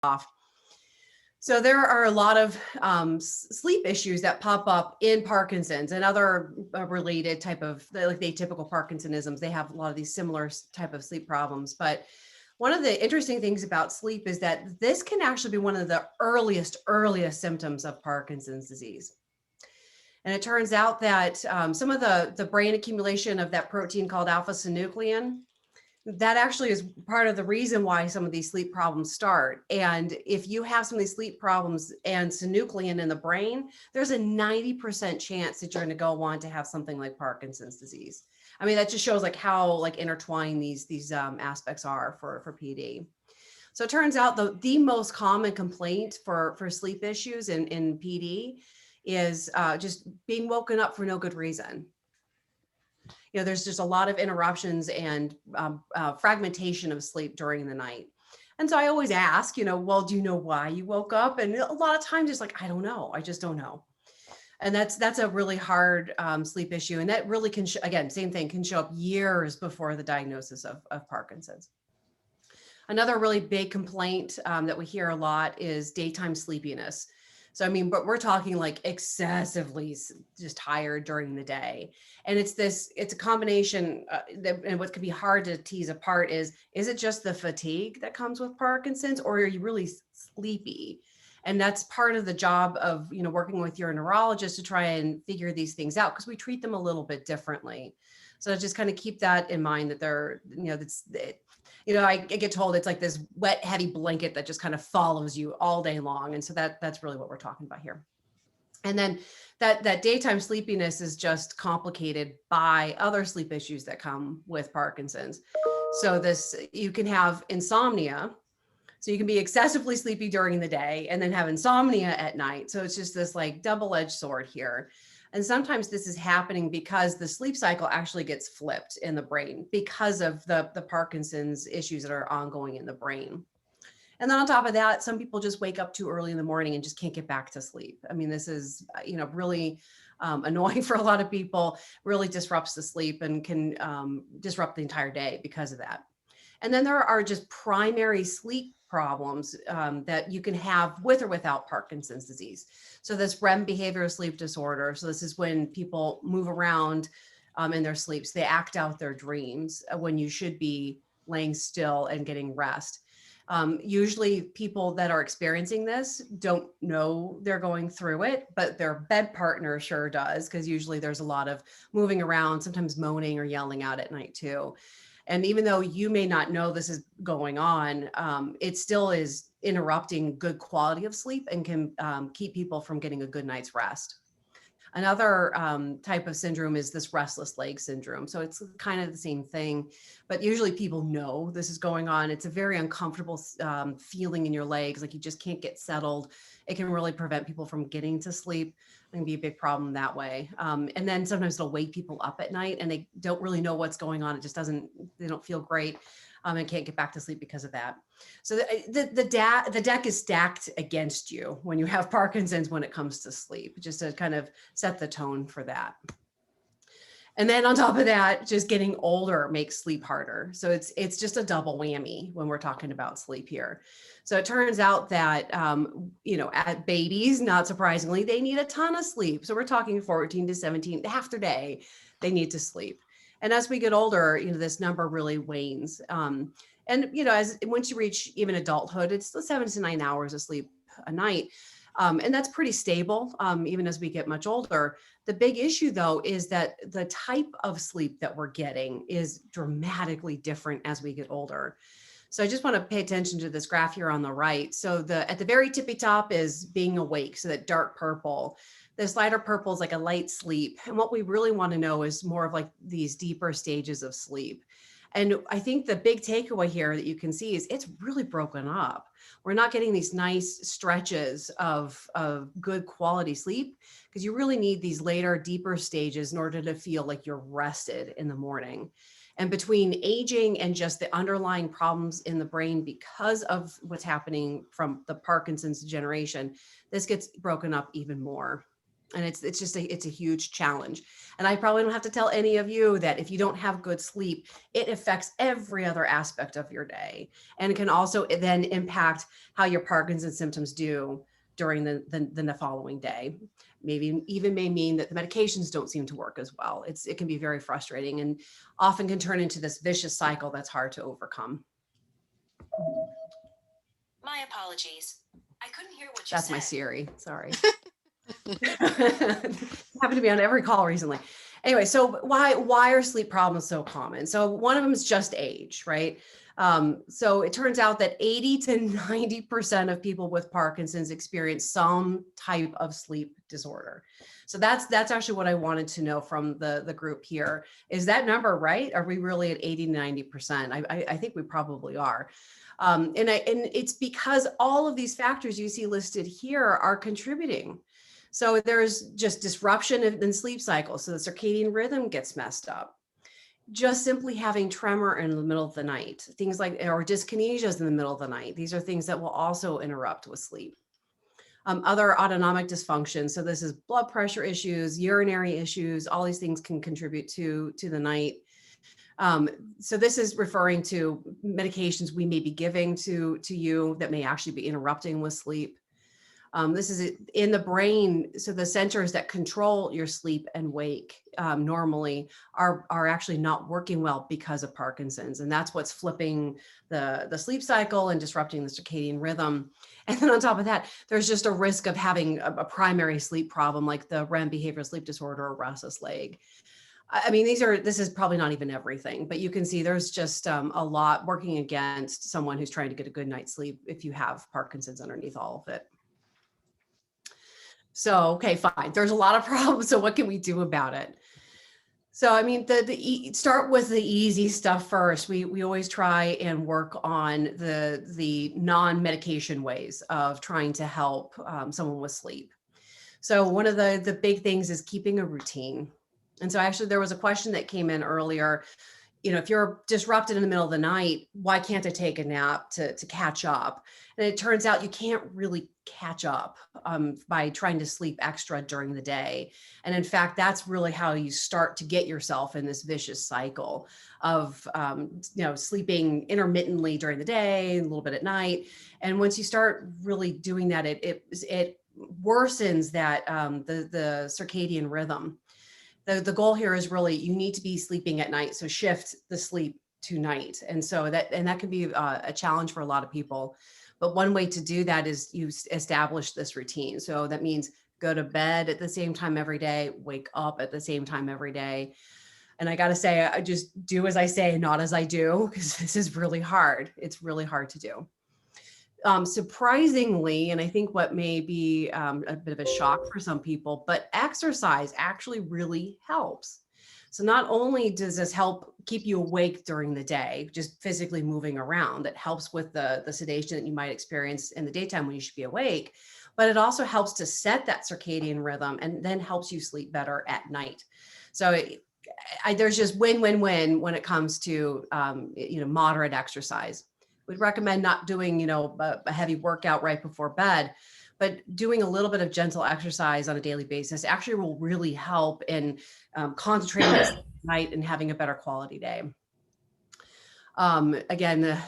off. So there are a lot of sleep issues that pop up in Parkinson's and other related type of like the atypical Parkinsonisms. They have a lot of these similar type of sleep problems. But one of the interesting things about sleep is that this can actually be one of the earliest symptoms of Parkinson's disease. And it turns out that some of the brain accumulation of that protein called alpha-synuclein, that actually is part of the reason why some of these sleep problems start. And if you have some of these sleep problems and synuclein in the brain, there's a 90% chance that you're going to go on to have something like Parkinson's disease. I mean, that just shows like how like intertwined these aspects are for PD. So it turns out the most common complaint for sleep issues in PD is just being woken up for no good reason. You know, there's just a lot of interruptions and fragmentation of sleep during the night. And so I always ask, you know, well, do you know why you woke up? And a lot of times it's like, I don't know. I just don't know. And that's a really hard sleep issue. And that really can, again, same thing, can show up years before the diagnosis of Parkinson's. Another really big complaint that we hear a lot is daytime sleepiness. So, I mean, but we're talking like excessively just tired during the day. And it's a combination and what could be hard to tease apart is it just the fatigue that comes with Parkinson's, or are you really sleepy? And that's part of the job of, you know, working with your neurologist to try and figure these things out, because we treat them a little bit differently. So just kind of keep that in mind, that they're, you know, I get told it's like this wet, heavy blanket that just kind of follows you all day long. And so that's really what we're talking about here. And then that daytime sleepiness is just complicated by other sleep issues that come with Parkinson's. So you can have insomnia. So you can be excessively sleepy during the day and then have insomnia at night. So it's just this like double-edged sword here. And sometimes this is happening because the sleep cycle actually gets flipped in the brain because of the Parkinson's issues that are ongoing in the brain. And then on top of that, some people just wake up too early in the morning and just can't get back to sleep. I mean, this is, you know, really annoying for a lot of people, really disrupts the sleep and can disrupt the entire day because of that. And then there are just primary sleep problems that you can have with or without Parkinson's disease. So this REM behavioral sleep disorder. So this is when people move around in their sleeps. They act out their dreams when you should be laying still and getting rest. Usually people that are experiencing this don't know they're going through it, but their bed partner sure does, because usually there's a lot of moving around, sometimes moaning or yelling out at night too. And even though you may not know this is going on, it still is interrupting good quality of sleep and can keep people from getting a good night's rest. Another type of syndrome is this restless leg syndrome. So it's kind of the same thing, but usually people know this is going on. It's a very uncomfortable feeling in your legs, like you just can't get settled. It can really prevent people from getting to sleep. It can be a big problem that way. And then sometimes it'll wake people up at night and they don't really know what's going on. It just they don't feel great. And can't get back to sleep because of that. So the deck is stacked against you when you have Parkinson's when it comes to sleep, just to kind of set the tone for that. And then on top of that, just getting older makes sleep harder. So it's just a double whammy when we're talking about sleep here. So it turns out that, you know, at babies, not surprisingly, they need a ton of sleep. So we're talking 14 to 17, half their day, they need to sleep. And as we get older, you know, this number really wanes. And, you know, once you reach even adulthood, it's 7 to 9 hours of sleep a night. And that's pretty stable, even as we get much older. The big issue, though, is that the type of sleep that we're getting is dramatically different as we get older. So I just want to pay attention to this graph here on the right. So at the very tippy top is being awake, so that dark purple. This lighter purple is like a light sleep. And what we really want to know is more of like these deeper stages of sleep. And I think the big takeaway here that you can see is it's really broken up. We're not getting these nice stretches of good quality sleep, because you really need these later, deeper stages in order to feel like you're rested in the morning. And between aging and just the underlying problems in the brain because of what's happening from the Parkinson's degeneration, this gets broken up even more. And it's a huge challenge. And I probably don't have to tell any of you that if you don't have good sleep, it affects every other aspect of your day, and can also then impact how your Parkinson's symptoms do during the following day. Maybe even may mean that the medications don't seem to work as well. It can be very frustrating and often can turn into this vicious cycle that's hard to overcome. My apologies. I couldn't hear what you said. That's my Siri. Sorry. Happened to be on every call recently. Anyway, so why are sleep problems so common? So one of them is just age, right? So it turns out that 80 to 90% of people with Parkinson's experience some type of sleep disorder. So that's actually what I wanted to know from the group here. Is that number right? Are we really at 80 to 90%? I think we probably are. And it's because all of these factors you see listed here are contributing. So there's just disruption in sleep cycles. So the circadian rhythm gets messed up. Just simply having tremor in the middle of the night, things like, or dyskinesias in the middle of the night. These are things that will also interrupt with sleep. Other autonomic dysfunction. So this is blood pressure issues, urinary issues, all these things can contribute to the night. So this is referring to medications we may be giving to you that may actually be interrupting with sleep. This is in the brain. So the centers that control your sleep and wake normally are actually not working well because of Parkinson's. And that's what's flipping the sleep cycle and disrupting the circadian rhythm. And then on top of that, there's just a risk of having a primary sleep problem like the REM behavioral sleep disorder or restless leg. I mean, this is probably not even everything, but you can see there's just a lot working against someone who's trying to get a good night's sleep if you have Parkinson's underneath all of it. So, okay, fine. There's a lot of problems. So what can we do about it? So, I mean, start with the easy stuff first. We always try and work on the non-medication ways of trying to help someone with sleep. So one of the big things is keeping a routine. And so actually there was a question that came in earlier. You know, if you're disrupted in the middle of the night, why can't I take a nap to catch up? And it turns out you can't really catch up by trying to sleep extra during the day. And in fact, that's really how you start to get yourself in this vicious cycle of, sleeping intermittently during the day, a little bit at night. And once you start really doing that, it worsens that the circadian rhythm. The goal here is really you need to be sleeping at night, so shift the sleep to night, and so that can be a challenge for a lot of people. But one way to do that is you establish this routine. So that means go to bed at the same time every day, wake up at the same time every day. And I got to say, I just do as I say, not as I do, because this is really hard. It's really hard to do. Surprisingly, and I think what may be a bit of a shock for some people, but exercise actually really helps. So not only does this help keep you awake during the day, just physically moving around, that helps with the sedation that you might experience in the daytime when you should be awake, but it also helps to set that circadian rhythm and then helps you sleep better at night. So there's just win-win-win when it comes to moderate exercise. We'd recommend not doing, a heavy workout right before bed, but doing a little bit of gentle exercise on a daily basis actually will really help in concentrating at night and having a better quality day. Again, the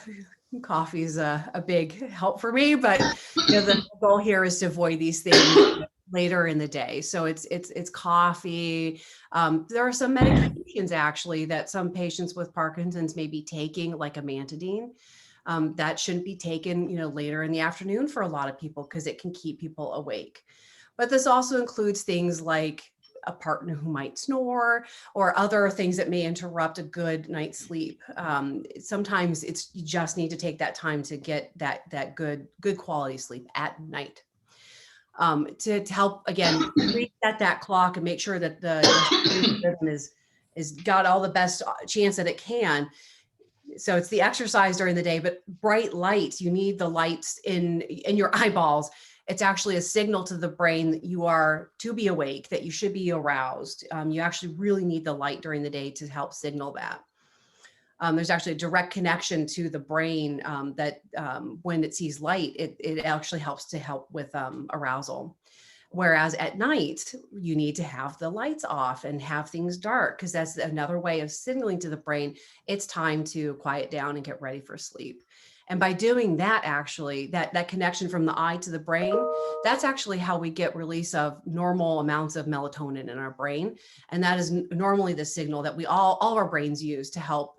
coffee is a big help for me, but the goal here is to avoid these things later in the day. So it's coffee. There are some medications actually that some patients with Parkinson's may be taking, like Amantadine. That shouldn't be taken, later in the afternoon for a lot of people because it can keep people awake. But this also includes things like a partner who might snore or other things that may interrupt a good night's sleep. Sometimes you just need to take that time to get that good quality sleep at night. To help, again, reset that clock and make sure that the rhythm is got all the best chance that it can. So it's the exercise during the day, but bright lights, you need the lights in your eyeballs. It's actually a signal to the brain that you are to be awake, that you should be aroused. You actually really need the light during the day to help signal that. There's actually a direct connection to the brain that when it sees light, it actually helps with arousal. Whereas at night, you need to have the lights off and have things dark, because that's another way of signaling to the brain it's time to quiet down and get ready for sleep. And by doing that, actually, that connection from the eye to the brain, that's actually how we get release of normal amounts of melatonin in our brain. And that is normally the signal that we all of our brains use to help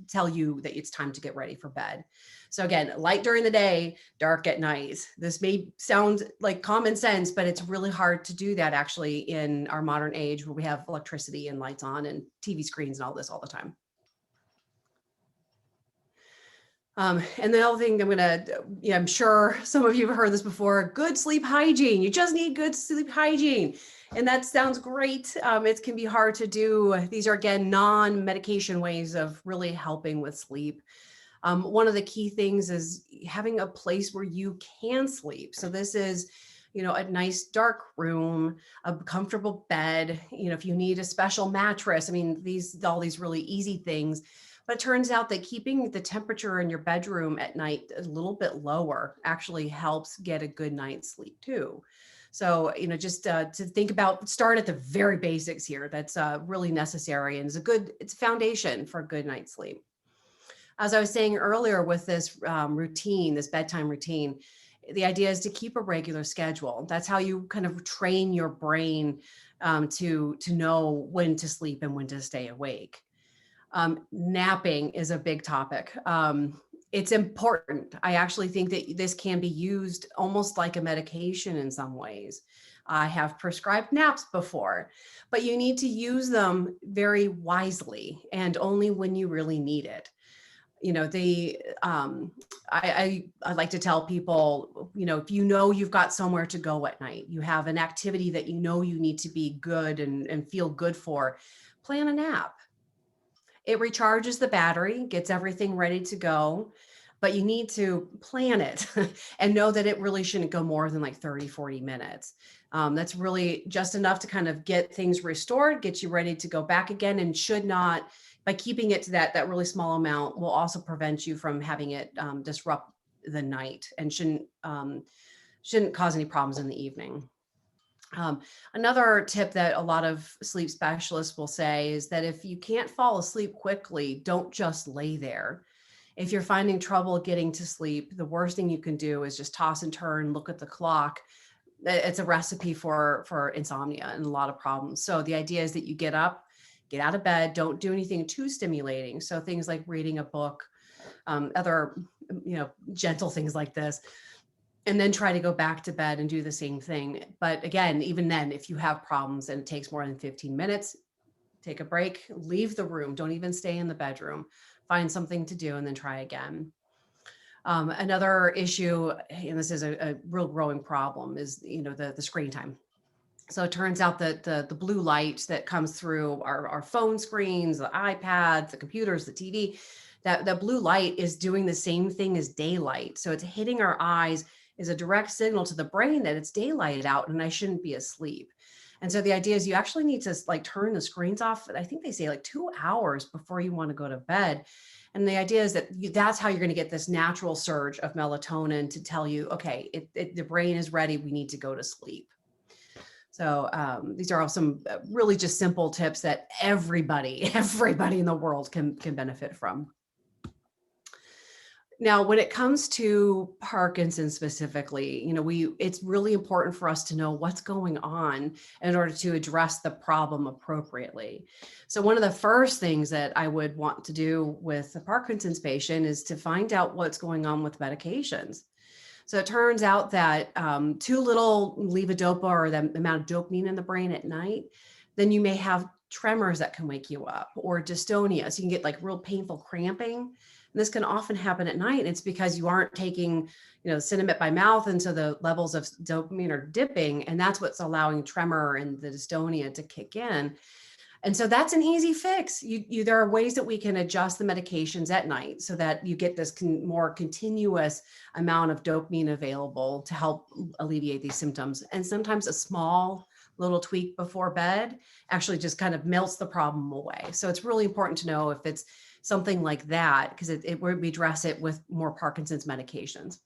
tell you that it's time to get ready for bed. So again, light during the day, dark at night. This may sound like common sense, but it's really hard to do that actually in our modern age where we have electricity and lights on and TV screens and all this all the time. And the other thing I'm sure some of you have heard this before, good sleep hygiene. You just need good sleep hygiene. And that sounds great. It can be hard to do. These are, again, non-medication ways of really helping with sleep. One of the key things is having a place where you can sleep. So this is, a nice dark room, a comfortable bed, if you need a special mattress. I mean, all these really easy things. But it turns out that keeping the temperature in your bedroom at night a little bit lower actually helps get a good night's sleep too. So, just to think about, start at the very basics here. That's really necessary and it's a foundation for a good night's sleep. As I was saying earlier with this routine, this bedtime routine, the idea is to keep a regular schedule. That's how you kind of train your brain to know when to sleep and when to stay awake. Napping is a big topic. It's important. I actually think that this can be used almost like a medication in some ways. I have prescribed naps before, but you need to use them very wisely and only when you really need it. I like to tell people, if you've got somewhere to go at night, you have an activity that you need to be good and feel good for, plan a nap. It recharges the battery, gets everything ready to go, but you need to plan it and know that it really shouldn't go more than like 30, 40 minutes. That's really just enough to kind of get things restored, get you ready to go back again, and should not, by keeping it to that really small amount, will also prevent you from having it disrupt the night and shouldn't cause any problems in the evening. Another tip that a lot of sleep specialists will say is that if you can't fall asleep quickly, don't just lay there. If you're finding trouble getting to sleep, the worst thing you can do is just toss and turn, look at the clock. It's a recipe for insomnia and a lot of problems. So the idea is that you get up, get out of bed, don't do anything too stimulating. So things like reading a book, other, gentle things like this, and then try to go back to bed and do the same thing. But again, even then, if you have problems and it takes more than 15 minutes, take a break, leave the room, don't even stay in the bedroom, find something to do and then try again. Another issue, and this is a real growing problem, is, the screen time. So it turns out that the blue light that comes through our phone screens, the iPads, the computers, the TV, that blue light is doing the same thing as daylight. So it's hitting our eyes, is a direct signal to the brain that it's daylighted out and I shouldn't be asleep. And so the idea is you actually need to turn the screens off. I think they say 2 hours before you want to go to bed. And the idea is that that's how you're going to get this natural surge of melatonin to tell you, okay, the brain is ready. We need to go to sleep. So these are all some really just simple tips that everybody in the world can benefit from. Now, when it comes to Parkinson's specifically, it's really important for us to know what's going on in order to address the problem appropriately. So one of the first things that I would want to do with a Parkinson's patient is to find out what's going on with medications. So it turns out that too little levodopa, or the amount of dopamine in the brain at night, then you may have tremors that can wake you up, or dystonia. So you can get real painful cramping. And this can often happen at night. It's because you aren't taking, Sinemet by mouth. And so the levels of dopamine are dipping, and that's what's allowing tremor and the dystonia to kick in. And so that's an easy fix. There are ways that we can adjust the medications at night so that you get this more continuous amount of dopamine available to help alleviate these symptoms. And sometimes a small little tweak before bed actually just kind of melts the problem away. So it's really important to know if it's something like that, because we address it with more Parkinson's medications.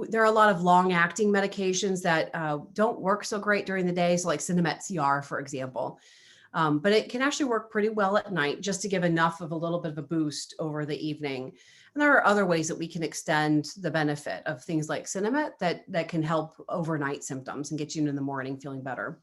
There are a lot of long-acting medications that don't work so great during the day. So like Sinemet CR, for example. But it can actually work pretty well at night just to give enough of a little bit of a boost over the evening. And there are other ways that we can extend the benefit of things like Sinemet that can help overnight symptoms and get you in the morning feeling better.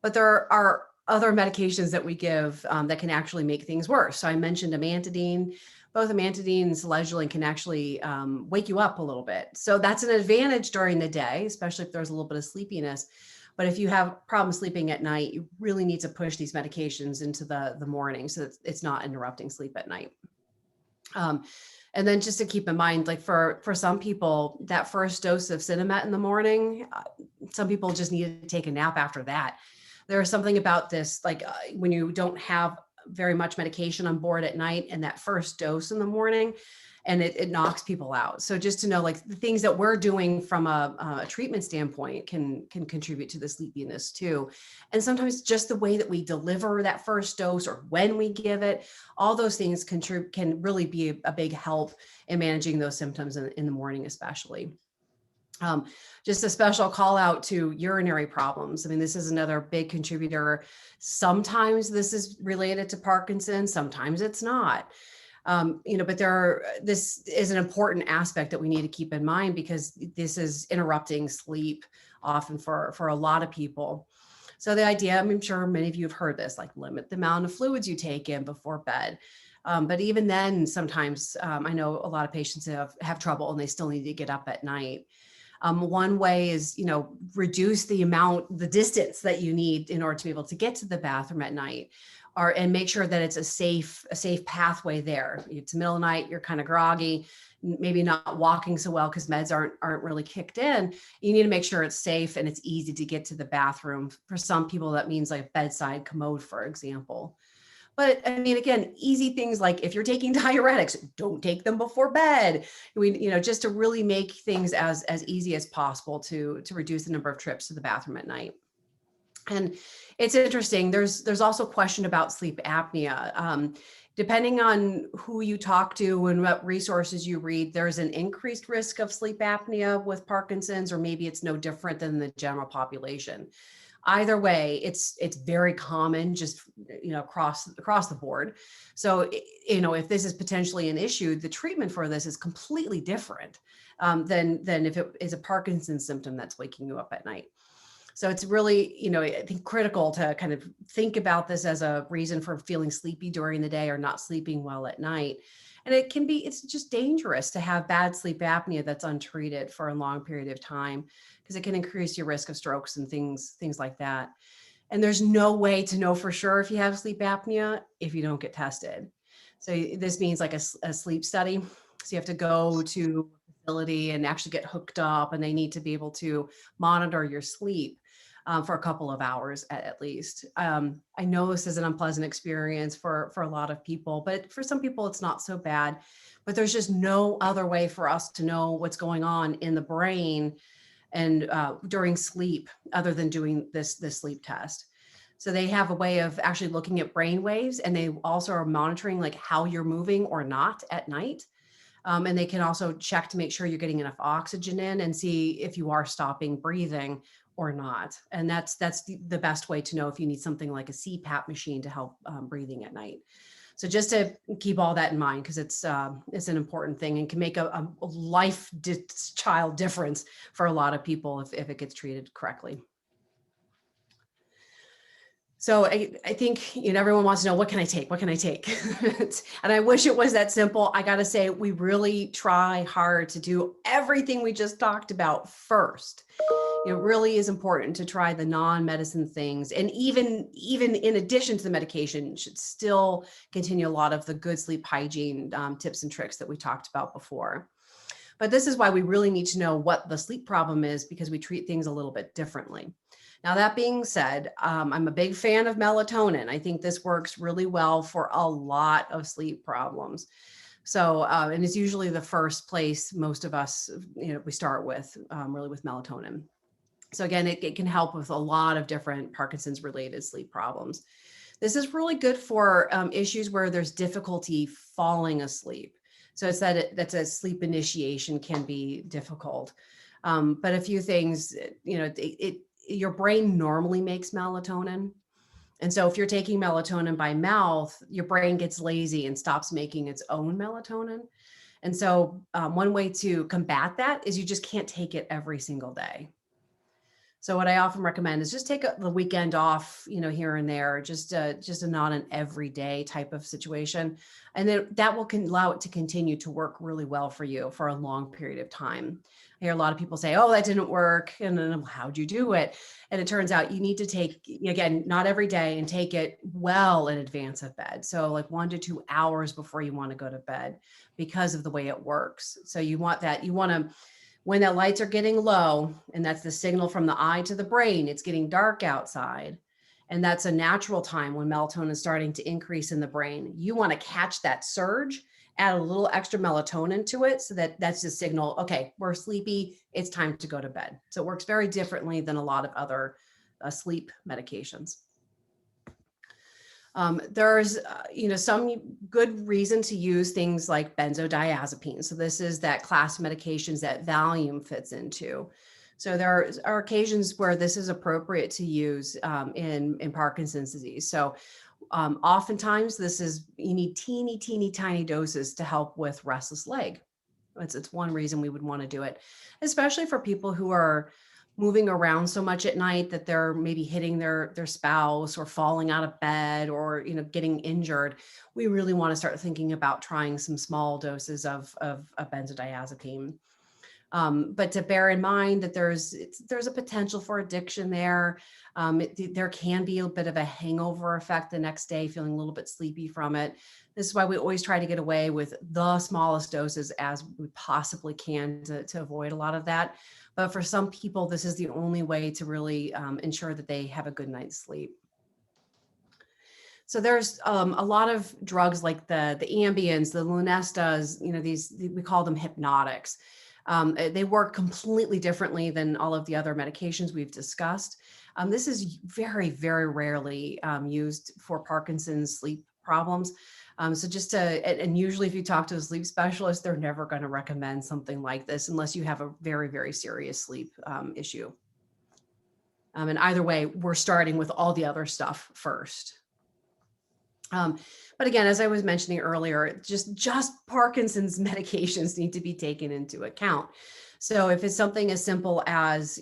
But there are other medications that we give that can actually make things worse. So I mentioned Amantadine. Both Amantadine and Sleepiness can actually wake you up a little bit. So that's an advantage during the day, especially if there's a little bit of sleepiness. But if you have problems sleeping at night, you really need to push these medications into the morning so that it's not interrupting sleep at night. And then just to keep in mind, like for some people, that first dose of Sinemet in the morning, some people just need to take a nap after that. There's something about this, like when you don't have very much medication on board at night and that first dose in the morning, and it knocks people out. So just to know, like the things that we're doing from a treatment standpoint can contribute to the sleepiness too. And sometimes just the way that we deliver that first dose or when we give it, all those things can really be a big help in managing those symptoms in the morning, especially. Just a special call out to urinary problems. I mean, this is another big contributor. Sometimes this is related to Parkinson's, sometimes it's not. But this is an important aspect that we need to keep in mind because this is interrupting sleep often for a lot of people. So the idea, I'm sure many of you have heard this, like limit the amount of fluids you take in before bed. But even then, sometimes I know a lot of patients have trouble and they still need to get up at night. One way is, reduce the distance that you need in order to be able to get to the bathroom at night, and make sure that it's a safe pathway there. It's the middle of the night, you're kind of groggy, maybe not walking so well because meds aren't really kicked in. You need to make sure it's safe and it's easy to get to the bathroom. For some people, that means like bedside commode, for example. But I mean, again, easy things like if you're taking diuretics, don't take them before bed. Just to really make things as easy as possible to reduce the number of trips to the bathroom at night. And it's interesting. There's also a question about sleep apnea. Depending on who you talk to and what resources you read, there's an increased risk of sleep apnea with Parkinson's, or maybe it's no different than the general population. Either way, it's very common, just across the board. So if this is potentially an issue, the treatment for this is completely different than if it is a Parkinson's symptom that's waking you up at night. So it's really, I think critical to kind of think about this as a reason for feeling sleepy during the day or not sleeping well at night. And it's just dangerous to have bad sleep apnea that's untreated for a long period of time, because it can increase your risk of strokes and things like that. And there's no way to know for sure if you have sleep apnea if you don't get tested. So this means like a sleep study. So you have to go to a facility and actually get hooked up, and they need to be able to monitor your sleep for a couple of hours at least. I know this is an unpleasant experience for a lot of people, but for some people it's not so bad. But there's just no other way for us to know what's going on in the brain and during sleep other than doing this sleep test. So they have a way of actually looking at brain waves, and they also are monitoring like how you're moving or not at night. And they can also check to make sure you're getting enough oxygen in and see if you are stopping breathing or not. And that's the best way to know if you need something like a CPAP machine to help breathing at night. So just to keep all that in mind, because it's an important thing and can make a child difference for a lot of people if it gets treated correctly. So I think everyone wants to know, what can I take? What can I take? And I wish it was that simple. I got to say, we really try hard to do everything we just talked about first. It really is important to try the non-medicine things. And even in addition to the medication, you should still continue a lot of the good sleep hygiene tips and tricks that we talked about before. But this is why we really need to know what the sleep problem is, because we treat things a little bit differently. Now, that being said, I'm a big fan of melatonin. I think this works really well for a lot of sleep problems. So, and it's usually the first place most of us, we start with, really with melatonin. So again, it can help with a lot of different Parkinson's related sleep problems. This is really good for issues where there's difficulty falling asleep. So it's that's a sleep initiation can be difficult. But a few things, your brain normally makes melatonin. And so if you're taking melatonin by mouth, your brain gets lazy and stops making its own melatonin. And so one way to combat that is you just can't take it every single day. So what I often recommend is just take the weekend off, here and there, just a not an everyday type of situation. And then that will allow it to continue to work really well for you for a long period of time. I hear a lot of people say, oh, that didn't work. And then how'd you do it? And it turns out you need to take, again, not every day, and take it well in advance of bed. So like 1 to 2 hours before you want to go to bed, because of the way it works. So you want to, when the lights are getting low, and that's the signal from the eye to the brain, it's getting dark outside. And that's a natural time when melatonin is starting to increase in the brain. You want to catch that surge, add a little extra melatonin to it, so that's the signal, okay, we're sleepy, it's time to go to bed. So it works very differently than a lot of other sleep medications. There's, some good reason to use things like benzodiazepines. So this is that class of medications that Valium fits into. So there are occasions where this is appropriate to use in Parkinson's disease. So oftentimes you need teeny tiny doses to help with restless leg. It's one reason we would want to do it, especially for people who are moving around so much at night that they're maybe hitting their spouse or falling out of bed or getting injured. We really want to start thinking about trying some small doses of a benzodiazepine. But to bear in mind that there's a potential for addiction there. There can be a bit of a hangover effect the next day, feeling a little bit sleepy from it. This is why we always try to get away with the smallest doses as we possibly can to avoid a lot of that. But for some people, this is the only way to really ensure that they have a good night's sleep. So there's a lot of drugs like the Ambiens, the Lunestas, we call them hypnotics. They work completely differently than all of the other medications we've discussed. This is very, very rarely used for Parkinson's sleep problems. And usually if you talk to a sleep specialist, they're never going to recommend something like this unless you have a very, very serious sleep issue. And either way, we're starting with all the other stuff first. But again, as I was mentioning earlier, just Parkinson's medications need to be taken into account. So if it's something as simple as,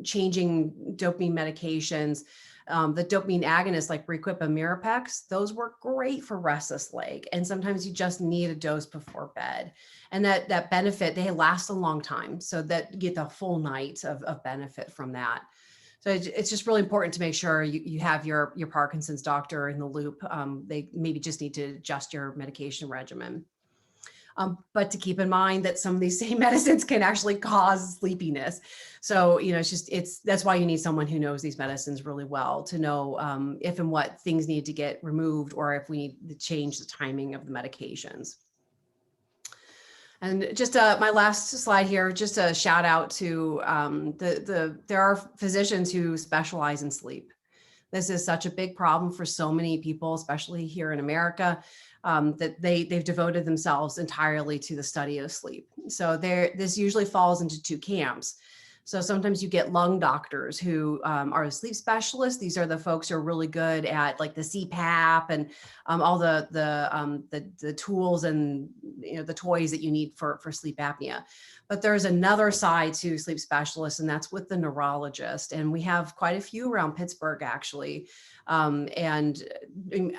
changing dopamine medications, the dopamine agonists like Requipa, Mirapex, those work great for restless leg. And sometimes you just need a dose before bed. And that benefit, they last a long time. So that you get the full night of benefit from that. So it's just really important to make sure you have your Parkinson's doctor in the loop. They maybe just need to adjust your medication regimen. But to keep in mind that some of these same medicines can actually cause sleepiness. So, that's why you need someone who knows these medicines really well to know if and what things need to get removed or if we need to change the timing of the medications. And just my last slide here, just a shout out to there are physicians who specialize in sleep. This is such a big problem for so many people, especially here in America, that they've devoted themselves entirely to the study of sleep. So this usually falls into two camps. So sometimes you get lung doctors who are sleep specialists. These are the folks who are really good at like the CPAP and all the tools and the toys that you need for sleep apnea. But there's another side to sleep specialists, and that's with the neurologist. And we have quite a few around Pittsburgh, actually. And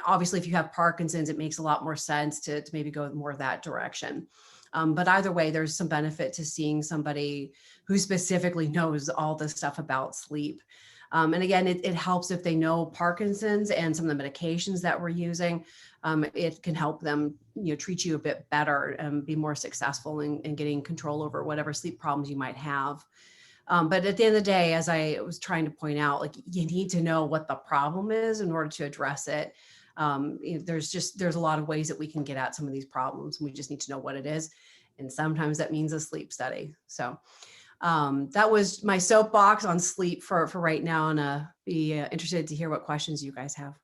obviously, if you have Parkinson's, it makes a lot more sense to maybe go more that direction. But either way, there's some benefit to seeing somebody who specifically knows all this stuff about sleep. And again, it helps if they know Parkinson's and some of the medications that we're using. It can help them, treat you a bit better and be more successful in getting control over whatever sleep problems you might have. But at the end of the day, as I was trying to point out, like you need to know what the problem is in order to address it. There's a lot of ways that we can get at some of these problems. We just need to know what it is. And sometimes that means a sleep study. So that was my soapbox on sleep for right now. And be interested to hear what questions you guys have.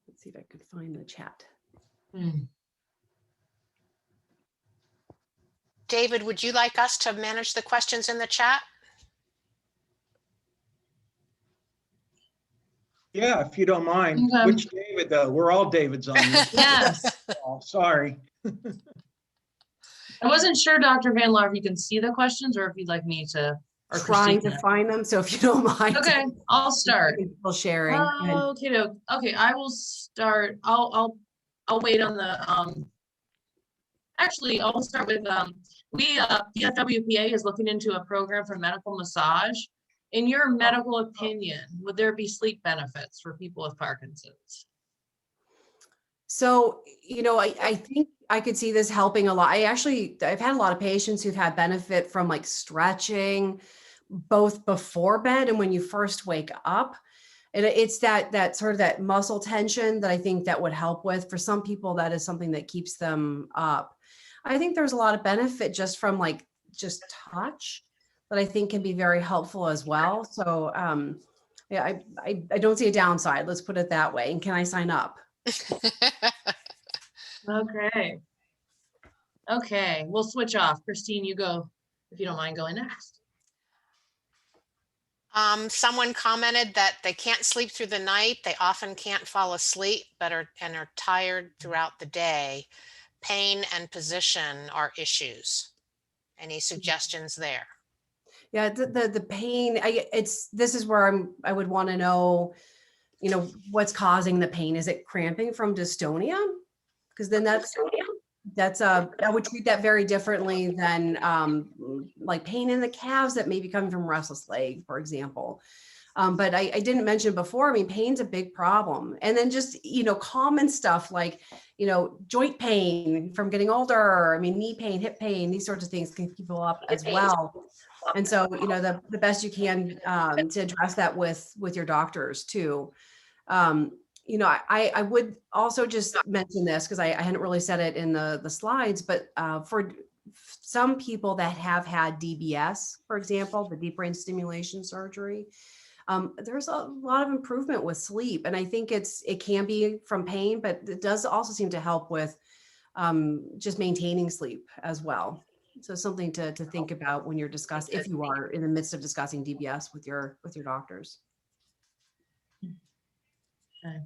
Let's See if I could find the chat. David, would you like us to manage the questions in the chat? Yeah, if you don't mind. Okay. Which David, though? We're all Davids on this. Yes. Oh, sorry. I wasn't sure, Dr. Van Laar, if you can see the questions or if you'd like me to. Or Trying Christine to can. find them. So if you don't mind. Okay, I'll start. People sharing. Okay, okay, I will start. I'll wait on the actually I'll start with PFWPA is looking into a program for medical massage. In your medical opinion, would there be sleep benefits for people with Parkinson's? So, I think I could see this helping a lot. I've had a lot of patients who've had benefit from like stretching, both before bed and when you first wake up. And it's that sort of that muscle tension that I think that would help with. For some people, that is something that keeps them up. I think there's a lot of benefit just from just touch that I think can be very helpful as well. So yeah, I don't see a downside. Let's put it that way. And can I sign up? Okay. Okay, we'll switch off. Christine, you go, if you don't mind going next. Someone commented that they can't sleep through the night. They often can't fall asleep, but are tired throughout the day. Pain and position are issues. Any suggestions there? Yeah, the pain. This is where I would want to know, what's causing the pain. Is it cramping from dystonia? Because then I would treat that very differently than like pain in the calves that may be coming from restless leg, for example. But I didn't mention before, pain's a big problem. And then just, common stuff like, joint pain from getting older, knee pain, hip pain, these sorts of things can keep people up as well. And so, the best you can to address that with your doctors too. I would also just mention this because I hadn't really said it in the slides, but for some people that have had DBS, for example, the deep brain stimulation surgery, there's a lot of improvement with sleep. And I think it can be from pain, but it does also seem to help with just maintaining sleep as well. So something to think about when you're if you are in the midst of discussing DBS with your doctors. Okay.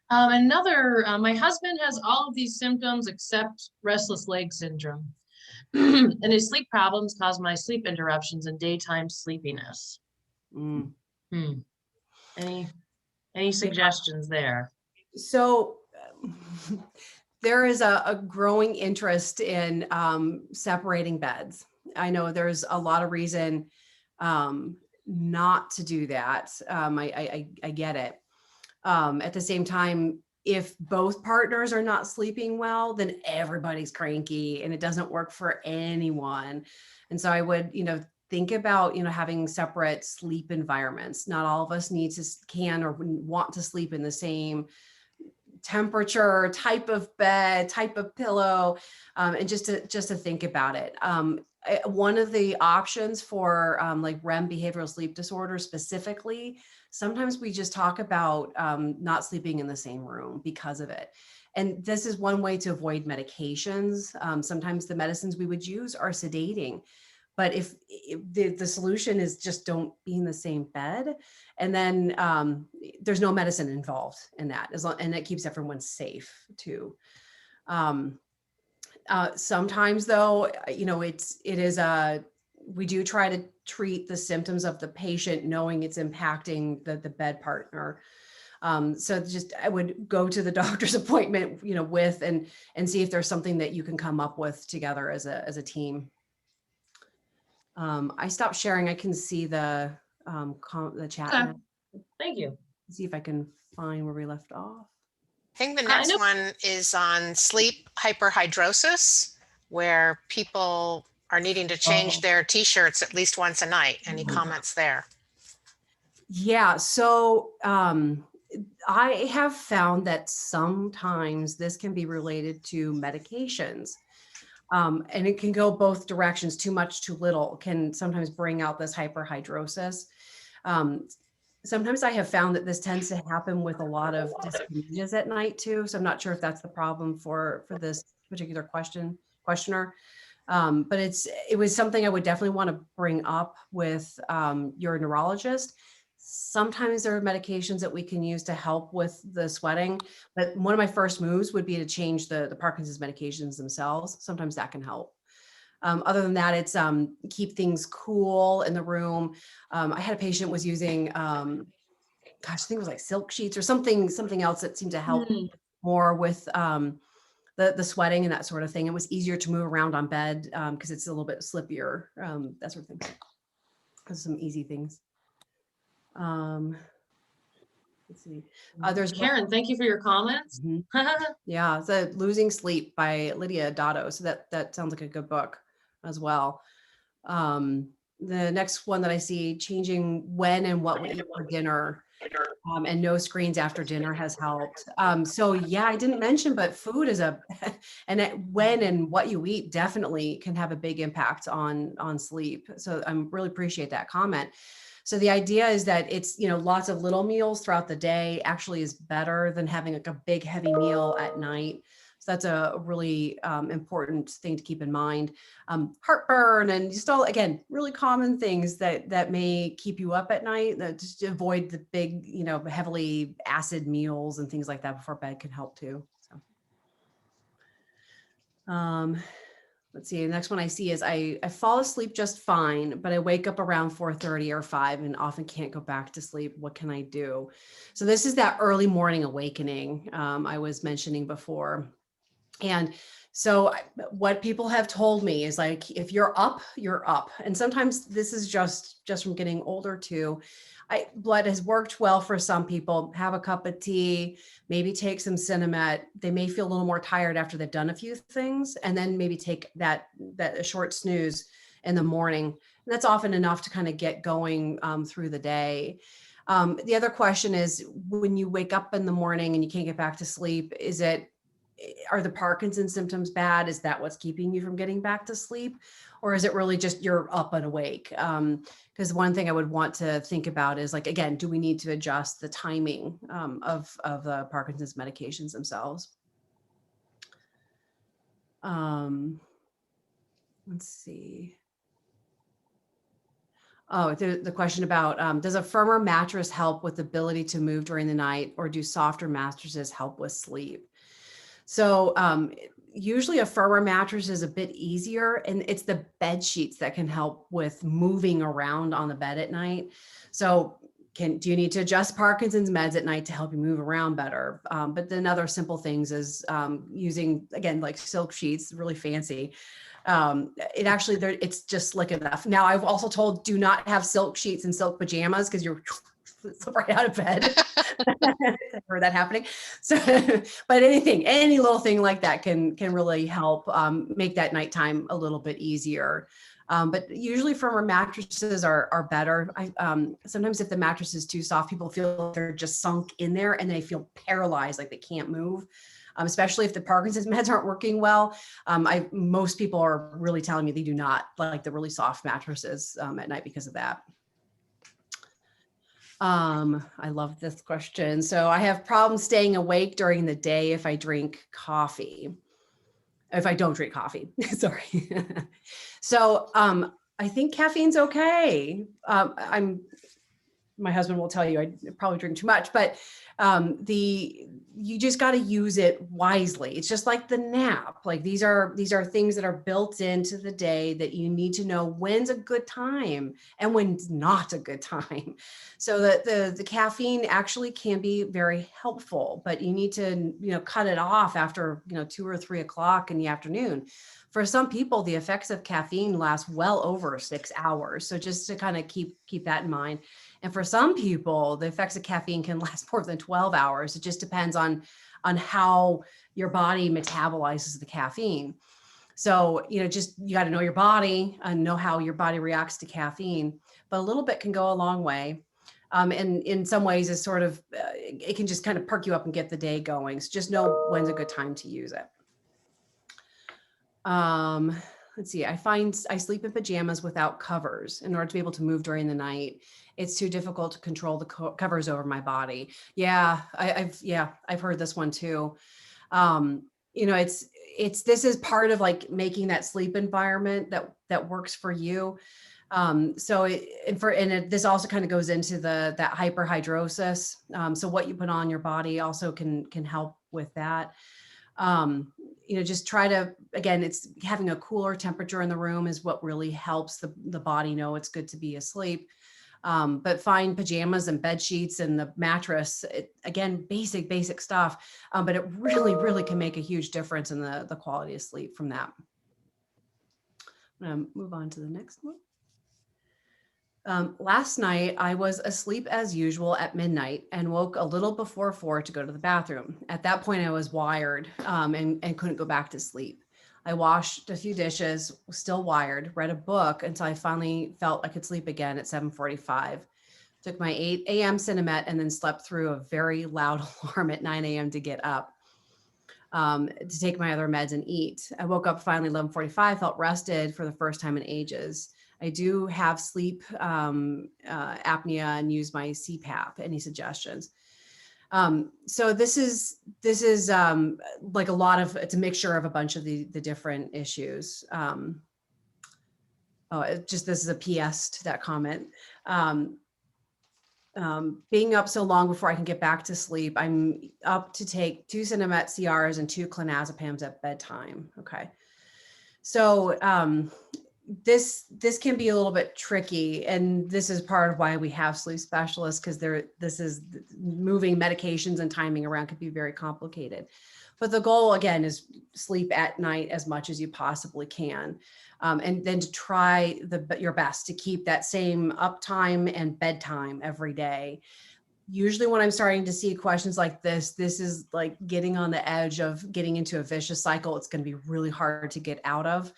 My husband has all of these symptoms except restless leg syndrome. And his sleep problems cause my sleep interruptions and daytime sleepiness. Any suggestions there? So there is a growing interest in separating beds. I know there's a lot of reason not to do that. I get it. At the same time, if both partners are not sleeping well, then everybody's cranky and it doesn't work for anyone. And so I would, think about, having separate sleep environments. Not all of us can or want to sleep in the same temperature, type of bed, type of pillow, and just to think about it. One of the options for like REM behavioral sleep disorder specifically, sometimes we just talk about not sleeping in the same room because of it. And this is one way to avoid medications. Sometimes the medicines we would use are sedating. But if the solution is just don't be in the same bed, and then there's no medicine involved in that, and it keeps everyone safe too. Sometimes though, we do try to treat the symptoms of the patient, knowing it's impacting the bed partner. So I would go to the doctor's appointment, with and see if there's something that you can come up with together as a team. I stopped sharing. I can see the chat. Okay. Thank you. See if I can find where we left off. I think the next one is on sleep hyperhidrosis, where people are needing to change their t-shirts at least once a night. Any comments there? Yeah, so I have found that sometimes this can be related to medications. And it can go both directions. Too much, too little can sometimes bring out this hyperhidrosis. Sometimes I have found that this tends to happen with a lot of dyskinesias at night too. So I'm not sure if that's the problem for this particular questioner. But it was something I would definitely want to bring up with your neurologist. Sometimes there are medications that we can use to help with the sweating, but one of my first moves would be to change the Parkinson's medications themselves. Sometimes that can help. Other than that, it's keep things cool in the room. I had a patient was using, gosh, I think it was like silk sheets or something else that seemed to help Hmm. more with the sweating and that sort of thing. It was easier to move around on bed because it's a little bit slippier, that sort of thing. Those are some easy things. Let's see. There's Karen, thank you for your comments. Mhm. Yeah, the Losing Sleep by Lydia Dotto. So that sounds like a good book as well. The next one that I see, changing when and what we eat for dinner, and no screens after dinner has helped. So yeah, I didn't mention, but food is when and what you eat definitely can have a big impact on sleep. So I really appreciate that comment. So the idea is that it's, lots of little meals throughout the day actually is better than having like a big heavy meal at night. So that's a really important thing to keep in mind. Heartburn and just all, again, really common things that may keep you up at night. That just avoid the big, heavily acid meals and things like that before bed can help too. So. Let's see, the next one I see is I fall asleep just fine, but I wake up around 4:30 or 5 and often can't go back to sleep. What can I do? So this is that early morning awakening I was mentioning before. And so what people have told me is like, if you're up, you're up. And sometimes this is just from getting older too. Blood has worked well for some people. Have a cup of tea, maybe take some Cinemet. They may feel a little more tired after they've done a few things, and then maybe take that a short snooze in the morning. And that's often enough to kind of get going through the day. The other question is, when you wake up in the morning and you can't get back to sleep, are the Parkinson symptoms bad? Is that what's keeping you from getting back to sleep? Or is it really just you're up and awake? Because one thing I would want to think about is, like, again, do we need to adjust the timing of the Parkinson's medications themselves? Let's see. Oh, the question about, does a firmer mattress help with the ability to move during the night, or do softer mattresses help with sleep? So usually a firmer mattress is a bit easier, and it's the bed sheets that can help with moving around on the bed at night. So do you need to adjust Parkinson's meds at night to help you move around better? But then other simple things is using, again, like silk sheets, really fancy. It's just slick enough. Now, I've also told, do not have silk sheets and silk pajamas because you're slip right out of bed. I've heard that happening. So, but any little thing like that can really help make that nighttime a little bit easier. But usually firmer mattresses are better. Sometimes if the mattress is too soft, people feel like they're just sunk in there and they feel paralyzed, like they can't move. Especially if the Parkinson's meds aren't working well. Most people are really telling me they do not like the really soft mattresses at night because of that. I love this question. So I have problems staying awake during the day if I drink coffee. If I don't drink coffee, sorry. So I think caffeine's okay. My husband will tell you I probably drink too much, but you just got to use it wisely. It's just like the nap. Like these are things that are built into the day that you need to know when's a good time and when's not a good time. So that the caffeine actually can be very helpful, but you need to cut it off after 2 or 3 o'clock in the afternoon. For some people, the effects of caffeine last well over 6 hours. So just to kind of keep that in mind. And for some people, the effects of caffeine can last more than 12 hours. It just depends on how your body metabolizes the caffeine. So, you got to know your body and know how your body reacts to caffeine, but a little bit can go a long way. And in some ways it's sort of, it can just kind of perk you up and get the day going. So just know when's a good time to use it. let's see, I sleep in pajamas without covers in order to be able to move during the night. It's too difficult to control the covers over my body. Yeah, I've heard this one too. You know, this is part of like making that sleep environment that works for you. This also kind of goes into that hyperhidrosis. So what you put on your body also can help with that. You know, just try to, again, it's having a cooler temperature in the room is what really helps the body know it's good to be asleep. But find pajamas and bed sheets and the mattress, again, basic stuff. But it really can make a huge difference in the quality of sleep from that. I'm gonna move on to the next one. Last night, I was asleep as usual at midnight and woke a little before 4 to go to the bathroom. At that point, I was wired and couldn't go back to sleep. I washed a few dishes, was still wired, read a book until I finally felt I could sleep again at 7:45. Took my 8 a.m. Cinemet and then slept through a very loud alarm at 9 a.m. to get up to take my other meds and eat. I woke up finally 11:45, felt rested for the first time in ages. I do have sleep apnea and use my CPAP. Any suggestions? So this is like it's a mixture of a bunch of the different issues. This is a PS to that comment. Being up so long before I can get back to sleep, I'm up to take 2 Cinemet CRs and 2 clonazepams at bedtime. Okay. So this can be a little bit tricky, and this is part of why we have sleep specialists, because this is moving medications and timing around could be very complicated. But the goal again is sleep at night as much as you possibly can, and then to try your best to keep that same uptime and bedtime every day. Usually when I'm starting to see questions like this is like getting on the edge of getting into a vicious cycle. It's going to be really hard to get out of.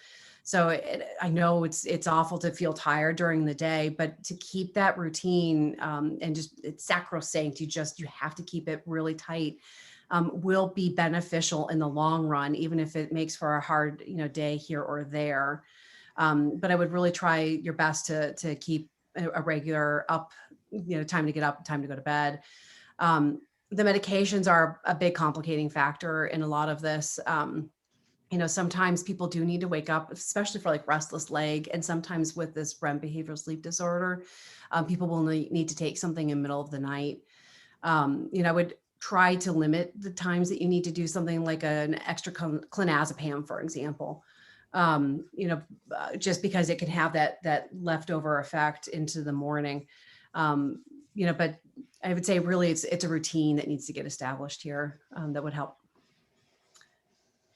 So I know it's awful to feel tired during the day, but to keep that routine and just it's sacrosanct. You have to keep it really tight. Will be beneficial in the long run, even if it makes for a hard day here or there. But I would really try your best to keep a regular time to get up, time to go to bed. The medications are a big complicating factor in a lot of this. Sometimes people do need to wake up, especially for like restless leg. And sometimes with this REM behavioral sleep disorder, people will need to take something in the middle of the night. I would try to limit the times that you need to do something like an extra clonazepam, for example, just because it can have that leftover effect into the morning. But I would say really it's a routine that needs to get established here that would help.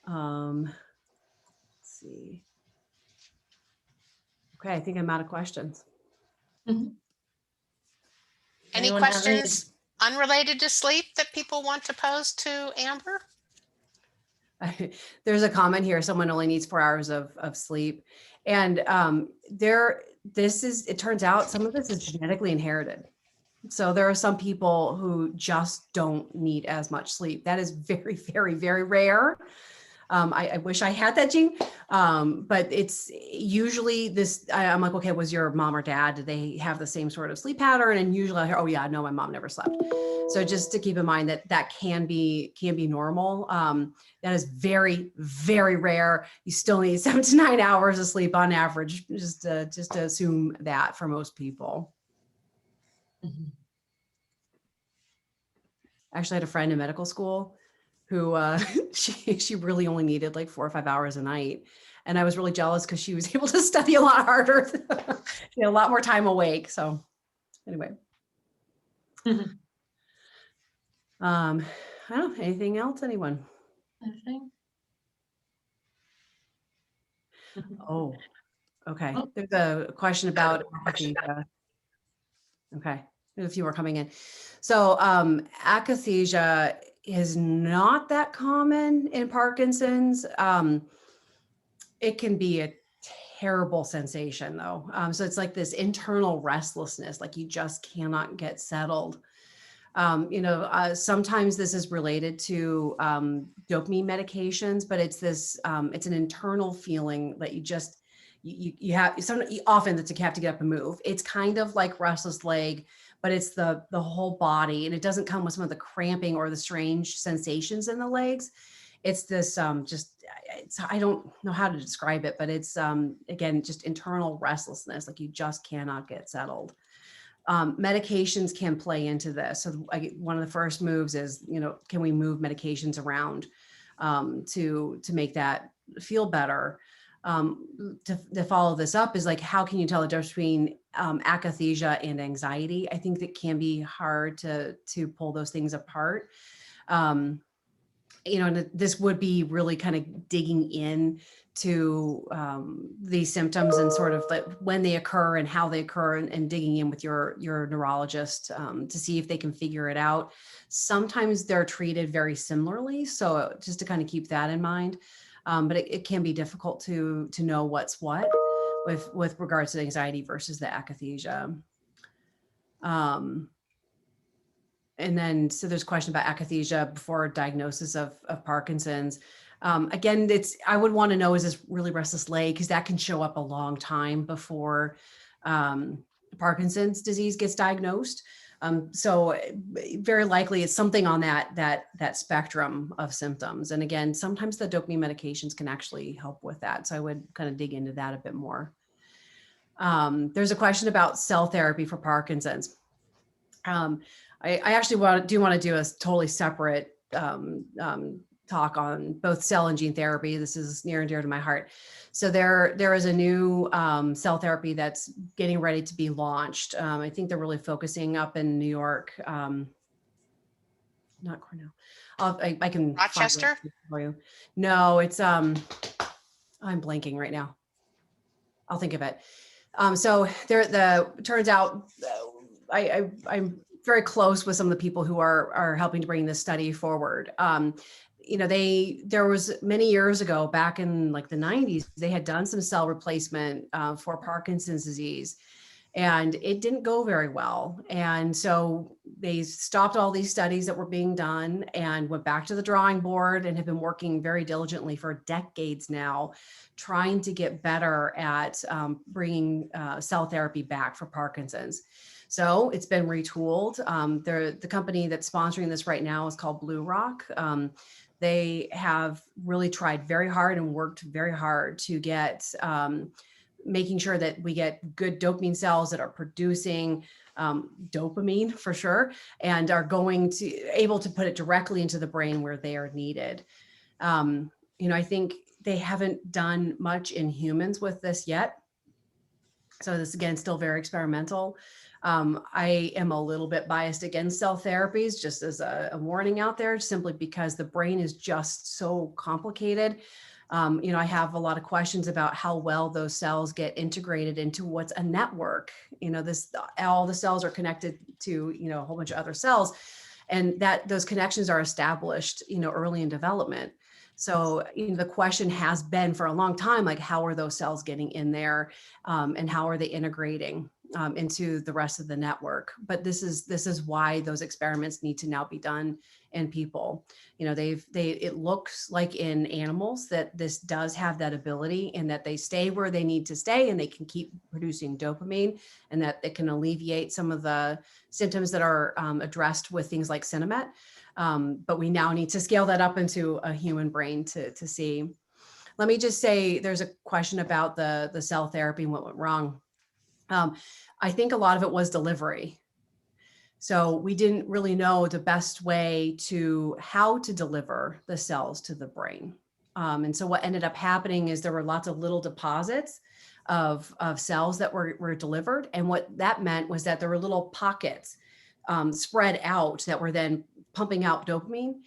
Let's see. Okay, I think I'm out of questions. Mhm. Any Anyone have any- questions unrelated to sleep that people want to pose to Amber? There's a comment here. Someone only needs 4 hours of sleep. And it turns out some of this is genetically inherited. So there are some people who just don't need as much sleep. That is very, very, very rare. I wish I had that gene, but it's usually this. I'm like, okay, was your mom or dad, did they have the same sort of sleep pattern? And usually I hear, oh yeah, no, my mom never slept. So just to keep in mind that can be normal. That is very, very rare. You still need 7 to 9 hours of sleep on average, just to assume that for most people. Mhm. Actually, I had a friend in medical school who she really only needed like 4 or 5 hours a night. And I was really jealous because she was able to study a lot harder, a lot more time awake. So anyway. Mhm. I don't know, anything else, anyone? Anything? Oh, okay. Oh. There's a question about akathisia. Okay, there's a few more coming in. So akathisia is not that common in Parkinson's. It can be a terrible sensation though. So it's like this internal restlessness, like you just cannot get settled. Sometimes this is related to dopamine medications, but it's this, it's an internal feeling that you have, often that you have to get up and move. It's kind of like restless leg, but it's the whole body, and it doesn't come with some of the cramping or the strange sensations in the legs. It's this, I don't know how to describe it, but it's, again, just internal restlessness, like you just cannot get settled. Medications can play into this. So one of the first moves is, can we move medications around to make that feel better? To follow this up is like, how can you tell the difference between akathisia and anxiety? I think that can be hard to pull those things apart. And this would be really kind of digging in to these symptoms and sort of like when they occur and how they occur, and digging in with your neurologist to see if they can figure it out. Sometimes they're treated very similarly, so just to kind of keep that in mind. But it can be difficult to know what's what with regards to anxiety versus the akathisia. And then, so there's a question about akathisia before diagnosis of Parkinson's. Again, I would want to know, is this really restless leg? Because that can show up a long time before Parkinson's disease gets diagnosed. So very likely it's something on that spectrum of symptoms. And again, sometimes the dopamine medications can actually help with that. So I would kind of dig into that a bit more. There's a question about cell therapy for Parkinson's. I actually do want to do a totally separate talk on both cell and gene therapy. This is near and dear to my heart. So there is a new cell therapy that's getting ready to be launched. I think they're really focusing up in New York, not Cornell. I can Rochester? for you. No, it's I'm blanking right now. I'll think of it. So turns out I'm very close with some of the people who are helping to bring this study forward. There was many years ago, back in like the 90s, they had done some cell replacement for Parkinson's disease, and it didn't go very well. And so they stopped all these studies that were being done and went back to the drawing board and have been working very diligently for decades now, trying to get better at bringing cell therapy back for Parkinson's. So it's been retooled. The company that's sponsoring this right now is called Blue Rock. They have really tried very hard and worked very hard to get making sure that we get good dopamine cells that are producing dopamine for sure, and are able to put it directly into the brain where they are needed. I think they haven't done much in humans with this yet. So this, again, still very experimental. I am a little bit biased against cell therapies, just as a warning out there, simply because the brain is just so complicated. I have a lot of questions about how well those cells get integrated into what's a network. All the cells are connected to, a whole bunch of other cells, and that those connections are established, early in development. So, the question has been for a long time, like, how are those cells getting in there, and how are they integrating into the rest of the network? But this is why those experiments need to now be done in people. It looks like in animals that this does have that ability, and that they stay where they need to stay, and they can keep producing dopamine, and that it can alleviate some of the symptoms that are addressed with things like Synuclein. But we now need to scale that up into a human brain to see. Let me just say, there's a question about the cell therapy and what went wrong. I think a lot of it was delivery. So we didn't really know the best way how to deliver the cells to the brain. And so what ended up happening is there were lots of little deposits of cells that were delivered. And what that meant was that there were little pockets spread out that were then pumping out dopamine.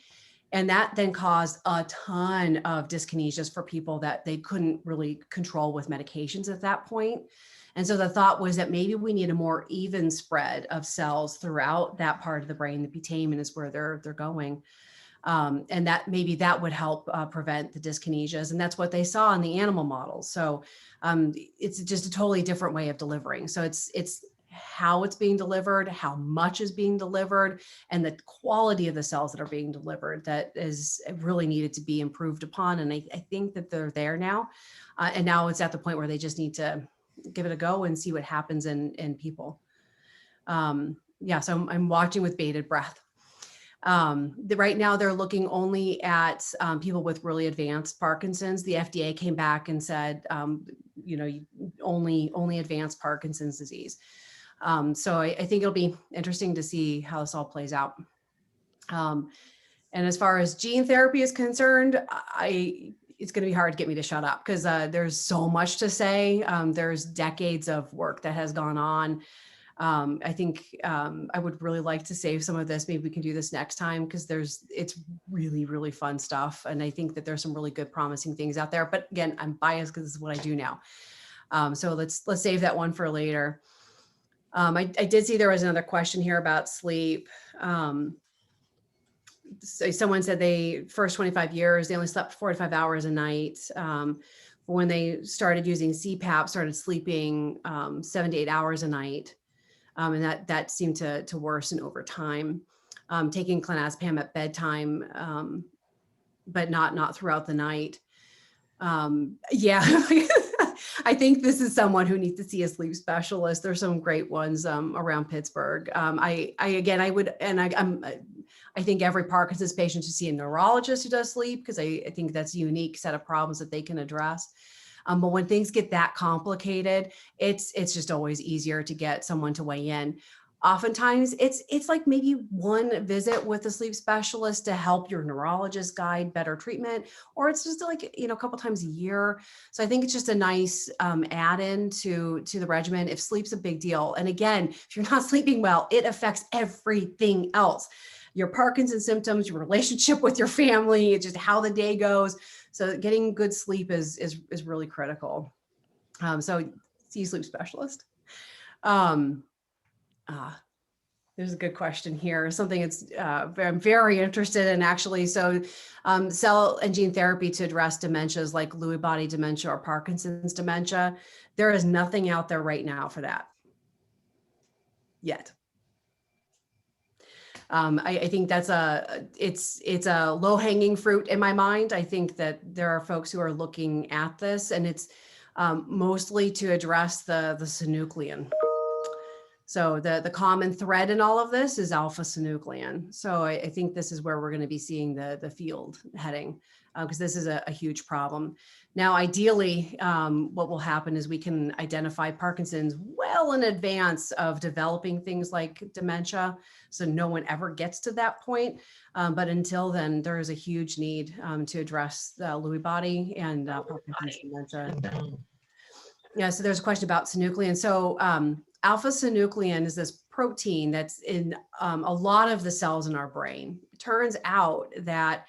And that then caused a ton of dyskinesias for people that they couldn't really control with medications at that point. And so the thought was that maybe we need a more even spread of cells throughout that part of the brain. The putamen is where they're going. And that maybe that would help prevent the dyskinesias. And that's what they saw in the animal models. So it's just a totally different way of delivering. So it's how it's being delivered, how much is being delivered, and the quality of the cells that are being delivered that is really needed to be improved upon. And I think that they're there now. And now it's at the point where they just need to give it a go and see what happens in people. Yeah, so I'm watching with bated breath. Right now they're looking only at people with really advanced Parkinson's. The FDA came back and said, only advanced Parkinson's disease. So I think it'll be interesting to see how this all plays out. And as far as gene therapy is concerned, it's going to be hard to get me to shut up because there's so much to say. There's decades of work that has gone on. I think I would really like to save some of this. Maybe we can do this next time because it's really, really fun stuff. And I think that there's some really good, promising things out there. But again, I'm biased because this is what I do now. So let's save that one for later. I did see there was another question here about sleep. So someone said they first 25 years, they only slept 4 to 5 hours a night. When they started using CPAP, started sleeping 7 to 8 hours a night. And that seemed to worsen over time. Taking clonazepam at bedtime, but not throughout the night. Yeah, I think this is someone who needs to see a sleep specialist. There's some great ones around Pittsburgh. I think every Parkinson's patient should see a neurologist who does sleep because I think that's a unique set of problems that they can address. But when things get that complicated, it's just always easier to get someone to weigh in. Oftentimes it's like maybe one visit with a sleep specialist to help your neurologist guide better treatment, or it's just like, a couple times a year. So I think it's just a nice add-in to the regimen if sleep's a big deal. And again, if you're not sleeping well, it affects everything else. Your Parkinson's symptoms, your relationship with your family, it's just how the day goes. So getting good sleep is really critical. So see a sleep specialist. There's a good question here. Something that's I'm very interested in actually. So cell and gene therapy to address dementias like Lewy body dementia or Parkinson's dementia. There is nothing out there right now for that yet. I think that's it's a low hanging fruit in my mind. I think that there are folks who are looking at this, and it's mostly to address the synuclein. So the common thread in all of this is alpha-synuclein. So I think this is where we're going to be seeing the field heading because this is a huge problem. Now, ideally, what will happen is we can identify Parkinson's well in advance of developing things like dementia. So no one ever gets to that point. But until then, there is a huge need to address the Lewy body and Parkinson's dementia. Yeah, so there's a question about synuclein. So alpha-synuclein is this protein that's in a lot of the cells in our brain. It turns out that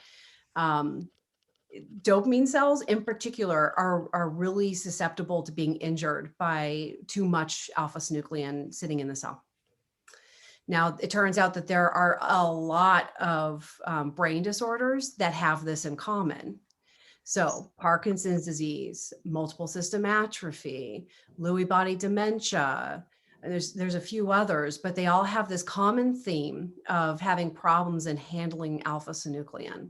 dopamine cells in particular are really susceptible to being injured by too much alpha-synuclein sitting in the cell. Now, it turns out that there are a lot of brain disorders that have this in common. So Parkinson's disease, multiple system atrophy, Lewy body dementia, there's a few others, but they all have this common theme of having problems in handling alpha-synuclein.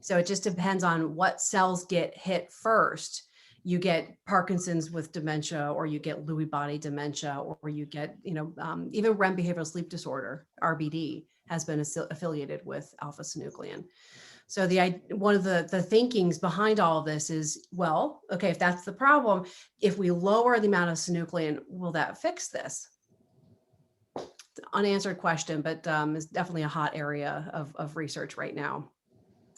So it just depends on what cells get hit first. You get Parkinson's with dementia, or you get Lewy body dementia, or you get, even REM behavioral sleep disorder, RBD, has been affiliated with alpha-synuclein. So one of the thinkings behind all of this is, well, okay, if that's the problem, if we lower the amount of synuclein, will that fix this? It's an unanswered question, but it's definitely a hot area of research right now.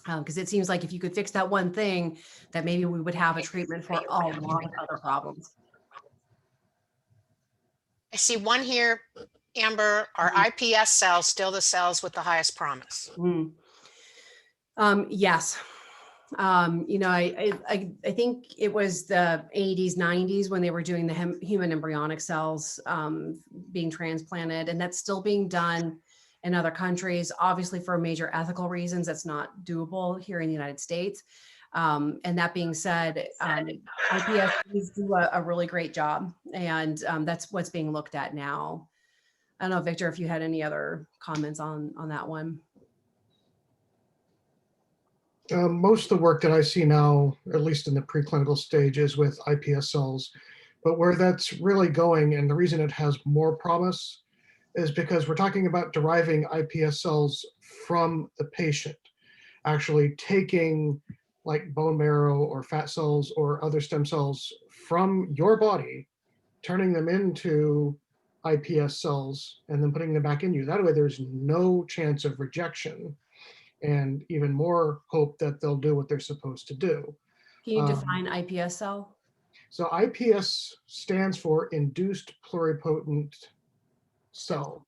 Because it seems like if you could fix that one thing, that maybe we would have a treatment for a lot of other problems. I see one here, Amber. Are iPS cells still the cells with the highest promise? Yes. I think it was the 80s, 90s when they were doing the human embryonic cells being transplanted, and that's still being done in other countries. Obviously, for major ethical reasons, that's not doable here in the United States. And that being said, iPSCs do a really great job, and that's what's being looked at now don't know, Victor, if you had any other comments on that one. Most of the work that I see now, at least in the preclinical stage, is with iPS cells. But where that's really going, and the reason it has more promise, is because we're talking about deriving iPS cells from the patient, actually taking like bone marrow or fat cells or other stem cells from your body, turning them into iPS cells, and then putting them back in you. That way there's no chance of rejection, and even more hope that they'll do what they're supposed to do. Can you define iPS cell? So iPS stands for induced pluripotent cell,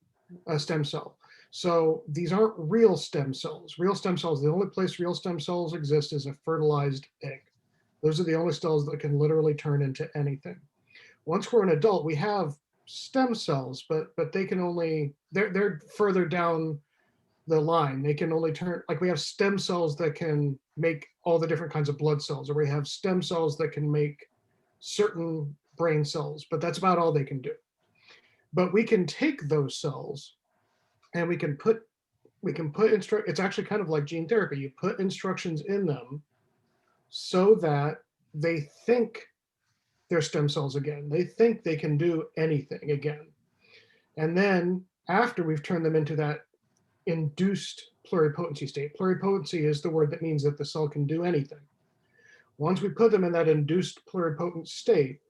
stem cell. So these aren't real stem cells. Real stem cells, the only place real stem cells exist is a fertilized egg. Those are the only cells that can literally turn into anything. Once we're an adult, we have stem cells, but they can only, they're further down the line. They can only turn, like we have stem cells that can make all the different kinds of blood cells, or we have stem cells that can make certain brain cells, but that's about all they can do. But we can take those cells and we can put it's actually kind of like gene therapy. You put instructions in them so that they think they're stem cells again. They think they can do anything again. And then after we've turned them into that induced pluripotency state, pluripotency is the word that means that the cell can do anything. Once we put them in that induced pluripotent state,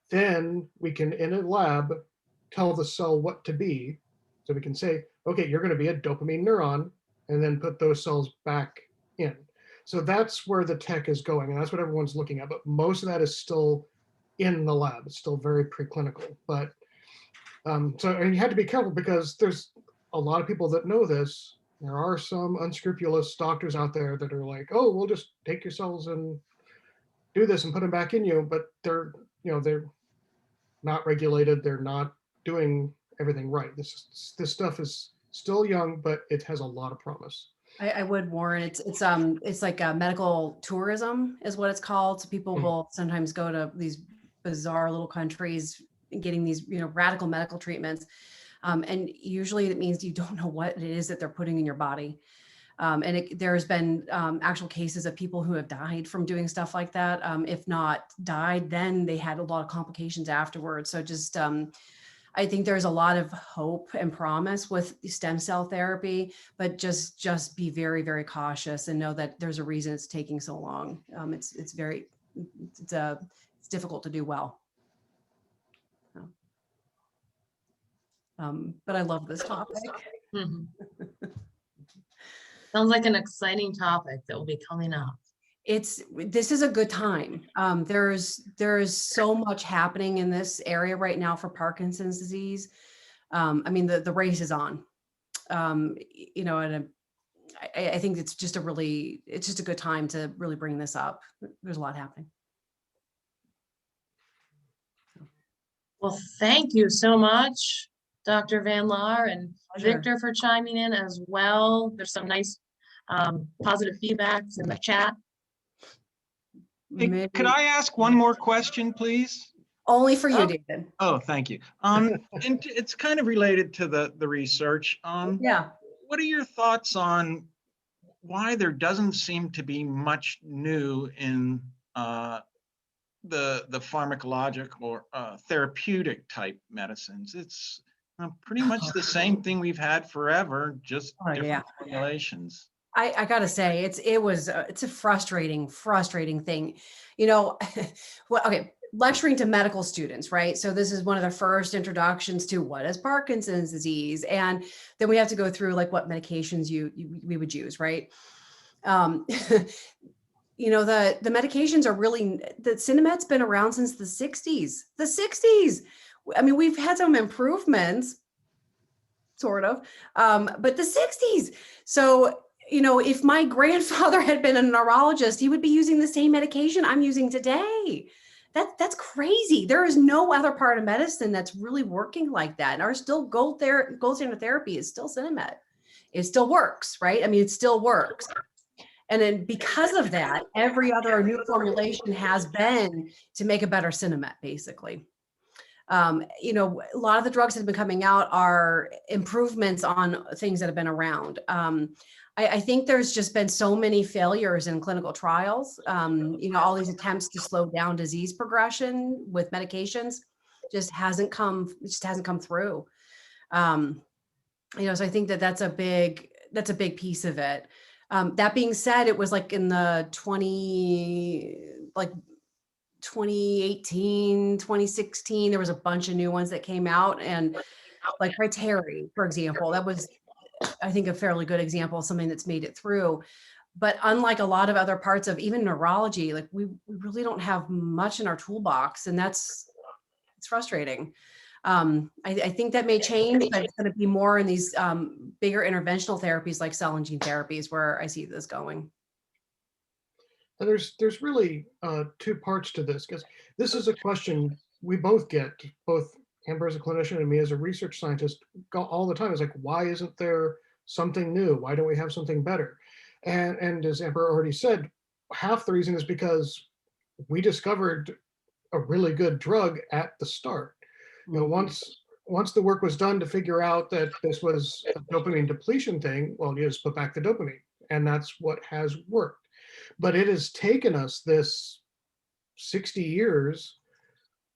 then we can, in a lab, tell the cell what to be. So we can say, okay, you're going to be a dopamine neuron, and then put those cells back in. So that's where the tech is going, and that's what everyone's looking at. But most of that is still in the lab. It's still very preclinical. But and you have to be careful, because there's a lot of people that know this. There are some unscrupulous doctors out there that are like, oh, we'll just take your cells and do this and put them back in you. But they're not regulated. They're not doing everything right. This stuff is still young, but it has a lot of promise. I would warn, it's like a medical tourism is what it's called. So people will sometimes go to these bizarre little countries getting these, radical medical treatments. And usually it means you don't know what it is that they're putting in your body. And there's been actual cases of people who have died from doing stuff like that. If not died, then they had a lot of complications afterwards. So just, I think there's a lot of hope and promise with stem cell therapy, but just be very, very cautious and know that there's a reason it's taking so long. It's difficult to do well. But I love this topic. Mhm. Sounds like an exciting topic that will be coming up. This is a good time. There's so much happening in this area right now for Parkinson's disease. I mean, the race is on, and I think it's just a good time to really bring this up. There's a lot happening. Well, thank you so much, Dr. Van Laar and Pleasure. Victor, for chiming in as well. There's some nice positive feedbacks in the chat. Hey, could I ask one more question, please? Only for you, Oh. David. Oh, thank you. And it's kind of related to the research. Yeah. What are your thoughts on why there doesn't seem to be much new in the pharmacologic or therapeutic type medicines? It's pretty much the same thing we've had forever, just different formulations. I gotta say, it's a frustrating thing. Well, okay, lecturing to medical students, right? So this is one of the first introductions to what is Parkinson's disease, and then we have to go through like what medications we would use, right? The medications are really, the Sinumet's been around since the 60s. The 60s. I mean, we've had some improvements, sort of, but the 60s. So if my grandfather had been a neurologist, he would be using the same medication I'm using today. That's crazy. There is no other part of medicine that's really working like that. And our still gold standard therapy is still Sinumet. It still works, right? I mean, it still works. And then because of that, every other new formulation has been to make a better Sinumet, basically. You know, a lot of the drugs that have been coming out are improvements on things that have been around. I think there's just been so many failures in clinical trials. You know, all these attempts to slow down disease progression with medications just hasn't come through. You know, so I think that that's a big piece of it. That being said, it was like in the 2018, 2016, there was a bunch of new ones that came out, and like Rytary, for example, that was, I think, a fairly good example of something that's made it through. But unlike a lot of other parts of even neurology, like we really don't have much in our toolbox, and it's frustrating. I think that may change, but it's going to be more in these bigger interventional therapies like cell and gene therapies where I see this going. And there's really two parts to this, because this is a question we both get, both Amber as a clinician and me as a research scientist, all the time. Is like, why isn't there something new? Why don't we have something better? And as Amber already said, half the reason is because we discovered a really good drug at the start. You know, once the work was done to figure out that this was a dopamine depletion thing, well, you just put back the dopamine, and that's what has worked. But it has taken us this 60 years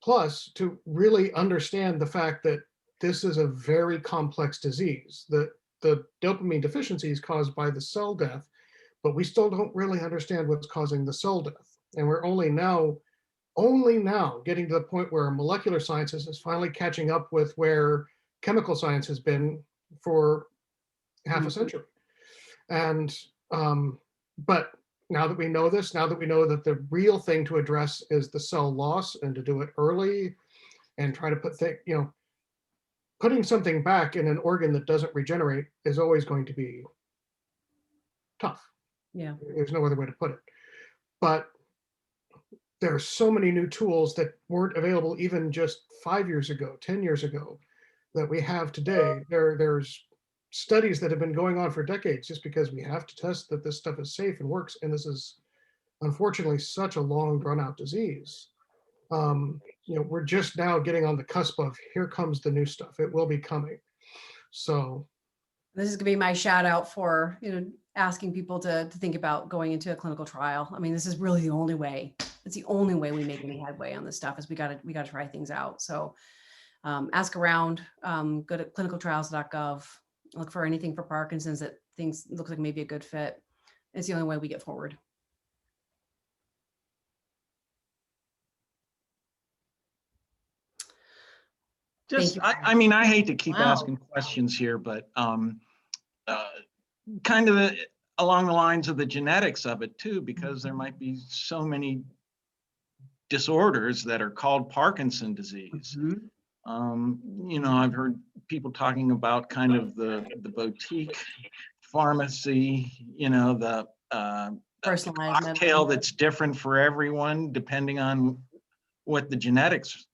plus to really understand the fact that this is a very complex disease. The dopamine deficiency is caused by the cell death, but we still don't really understand what's causing the cell death. And we're only now getting to the point where molecular sciences is finally catching up with where chemical science has been for half a century. And but now that we know this, now that we know that the real thing to address is the cell loss, and to do it early and try to putting something back in an organ that doesn't regenerate is always going to be tough. Yeah. There's no other way to put it. But there are so many new tools that weren't available even just 5 years ago, 10 years ago, that we have today. There's studies that have been going on for decades just because we have to test that this stuff is safe and works. And this is unfortunately such a long drawn out disease. You know, we're just now getting on the cusp of, here comes the new stuff. It will be coming. So this is gonna be my shout out for, you know, asking people to think about going into a clinical trial. I mean, this is really the only way. It's the only way we make any headway on this stuff, is we gotta try things out. So ask around, go to clinicaltrials.gov, look for anything for Parkinson's that things looks like maybe a good fit. It's the only way we get forward. Just, you. I mean, I hate to keep Wow. asking questions here, but kind of along the lines of the genetics of it too, because there might be so many disorders that are called Parkinson disease. You know, I've heard people talking about kind of the boutique pharmacy, you know, the Personalized cocktail medicine. that's different for everyone depending on what the genetics.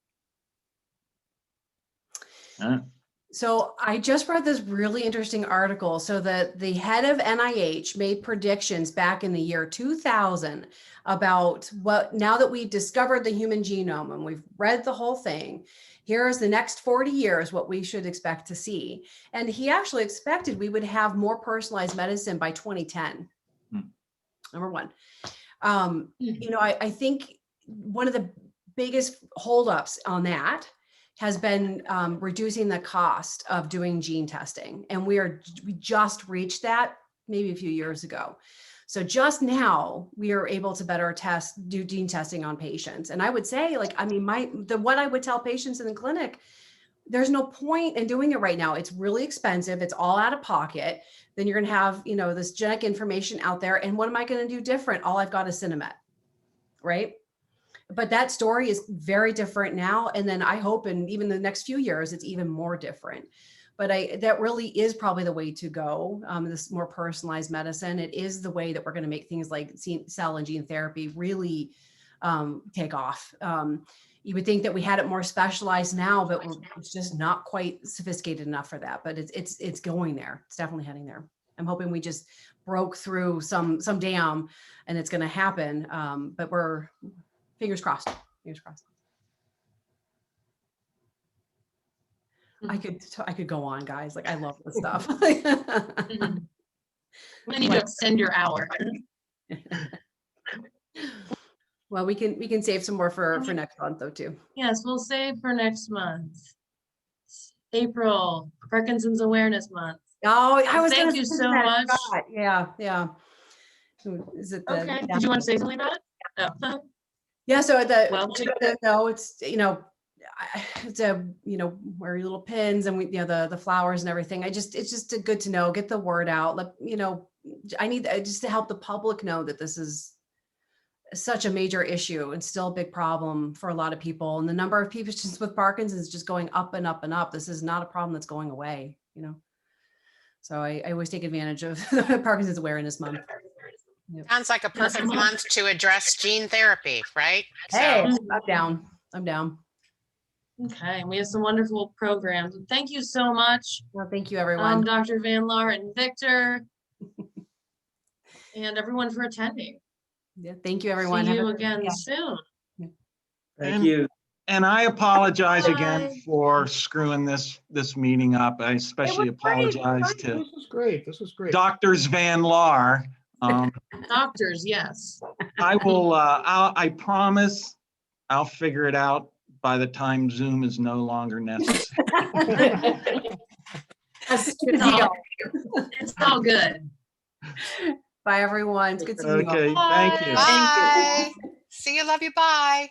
So I just read this really interesting article. So that the head of NIH made predictions back in the year 2000 about what, now that we've discovered the human genome and we've read the whole thing, here's the next 40 years, what we should expect to see. And he actually expected we would have more personalized medicine by 2010. Number one. You know, I think one of the biggest holdups on that has been reducing the cost of doing gene testing. And we just reached that maybe a few years ago. So just now we are able to better do gene testing on patients. And I would say, like, I mean, what I would tell patients in the clinic, there's no point in doing it right now. It's really expensive. It's all out of pocket. Then you're going to have, you know, this genetic information out there. And what am I going to do different? All I've got is Synomet, right? But that story is very different now. And then I hope in even the next few years, it's even more different. But that really is probably the way to go. This more personalized medicine. It is the way that we're going to make things like cell and gene therapy really take off. You would think that we had it more specialized now, but it's just not quite sophisticated enough for that. But it's going there. It's definitely heading there. I'm hoping we just broke through some dam, and it's going to happen. But we're fingers crossed. Fingers crossed. I could go on, guys. Like, I love this stuff. Mhm. We need to extend your hour. Well, we can save some more for next month though too. Yes, we'll save for next month. April, Parkinson's Awareness Month. Oh, I was Thank gonna you say so that, I much. forgot. Yeah. Is it the? Okay, did you want to say something about it? Oh. Yeah, so Well- no, it's, it's a, wear your little pins and the flowers and everything. It's just good to know, get the word out. I need just to help the public know that this is such a major issue and still a big problem for a lot of people. And the number of people just with Parkinson's is just going up and up and up. This is not a problem that's going away, So I always take advantage of Parkinson's Awareness Month. Sounds like a perfect month to address gene therapy, right? Hey, So, I'm down. Okay, and we have some wonderful programs. Thank you so much, Well, thank you, everyone. Dr. Van Laar and Victor, and everyone for attending. Yeah, thank you, everyone. See Have a you great again weekend. soon. Thank you. And I apologize Bye. again for screwing this meeting up. I especially It was great. apologize to This was great. This was great. Doctors Van Laar. Doctors, yes. I will, I promise I'll figure it out by the time Zoom is no longer necessary. Yes, It's all good. Bye, everyone. It's good seeing you all. Okay, thank you. bye. See you, love you, bye.